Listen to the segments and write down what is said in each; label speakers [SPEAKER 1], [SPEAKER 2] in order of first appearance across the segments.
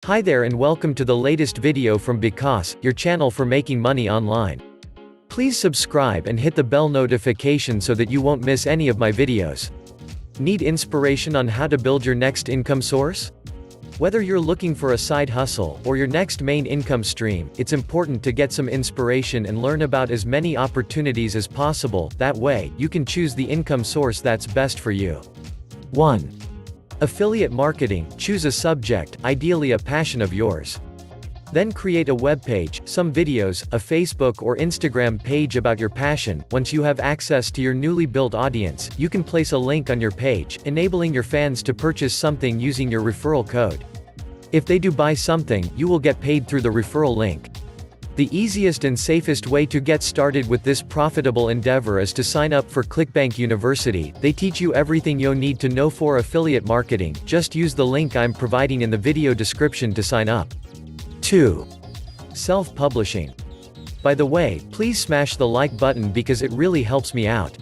[SPEAKER 1] Hi there and welcome to the latest video from Because, your channel for making money online. Please subscribe and hit the bell notification so that you won't miss any of my videos. Need inspiration on how to build your next income source? Whether you're looking for a side hustle or your next main income stream, it's important to get some inspiration and learn about as many opportunities as possible. That way, you can choose the income source that's best for you. 1. Affiliate marketing. Choose a subject, ideally a passion of yours. Then create a web page, some videos, a Facebook or Instagram page about your passion. Once you have access to your newly built audience, you can place a link on your page, enabling your fans to purchase something using your referral code. If they do buy something, you will get paid through the referral link. The easiest and safest way to get started with this profitable endeavor is to sign up for ClickBank University. They teach you everything you'll need to know for affiliate marketing. Just use the link I'm providing in the video description to sign up. 2. Self-publishing. By the way, please smash the like button because it really helps me out.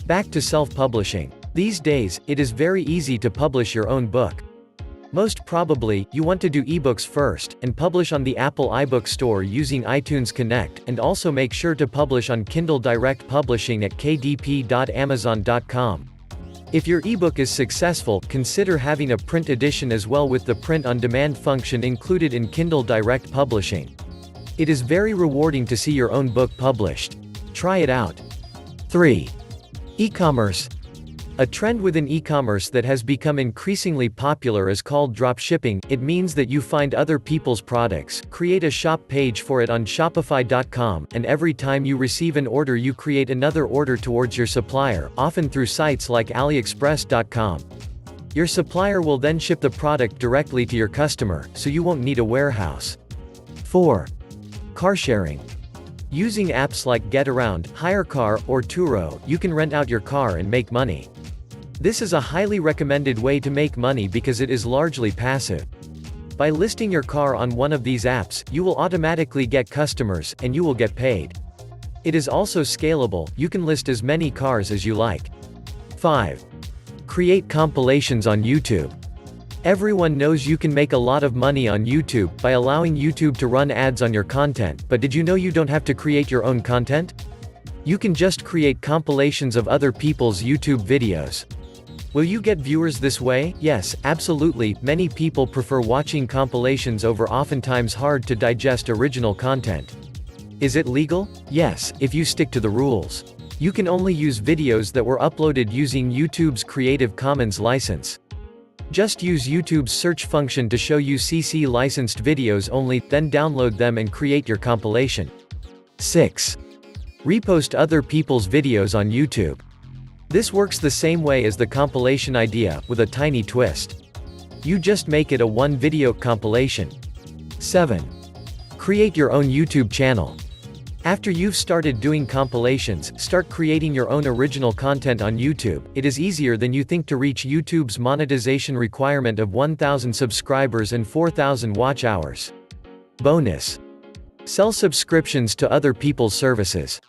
[SPEAKER 1] Back to self-publishing. These days, it is very easy to publish your own book. Most probably, you want to do ebooks first, and publish on the Apple iBook Store using iTunes Connect, and also make sure to publish on Kindle Direct Publishing at kdp.amazon.com. If your ebook is successful, consider having a print edition as well with the print-on-demand function included in Kindle Direct Publishing. It is very rewarding to see your own book published. Try it out. 3. E-commerce. A trend within e-commerce that has become increasingly popular is called dropshipping. It means that you find other people's products, create a shop page for it on Shopify.com, and every time you receive an order you create another order towards your supplier, often through sites like AliExpress.com. Your supplier will then ship the product directly to your customer, so you won't need a warehouse. 4. Car sharing. Using apps like GetAround, HireCar, or Turo, you can rent out your car and make money. This is a highly recommended way to make money because it is largely passive. By listing your car on one of these apps, you will automatically get customers, and you will get paid. It is also scalable. You can list as many cars as you like. 5. Create compilations on YouTube. Everyone knows you can make a lot of money on YouTube by allowing YouTube to run ads on your content, but did you know you don't have to create your own content? You can just create compilations of other people's YouTube videos. Will you get viewers this way? Yes, absolutely. Many people prefer watching compilations over oftentimes hard to digest original content. Is it legal? Yes, if you stick to the rules. You can only use videos that were uploaded using YouTube's Creative Commons license. Just use YouTube's search function to show you CC licensed videos only, then download them and create your compilation. 6. Repost other people's videos on YouTube. This works the same way as the compilation idea, with a tiny twist. You just make it a one-video compilation. 7. Create your own YouTube channel. After you've started doing compilations, start creating your own original content on YouTube. It is easier than you think to reach YouTube's monetization requirement of 1,000 subscribers and 4,000 watch hours. Bonus. Sell subscriptions to other people's services.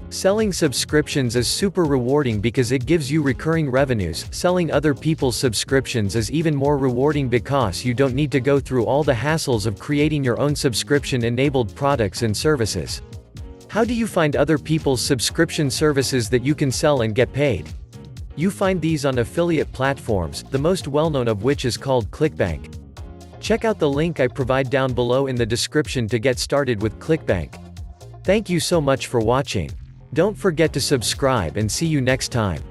[SPEAKER 1] Selling subscriptions is super rewarding because it gives you recurring revenues. Selling other people's subscriptions is even more rewarding because you don't need to go through all the hassles of creating your own subscription-enabled products and services. How do you find other people's subscription services that you can sell and get paid? You find these on affiliate platforms, the most well-known of which is called ClickBank. Check out the link I provide down below in the description to get started with ClickBank. Thank you so much for watching. Don't forget to subscribe and see you next time.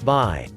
[SPEAKER 1] Bye.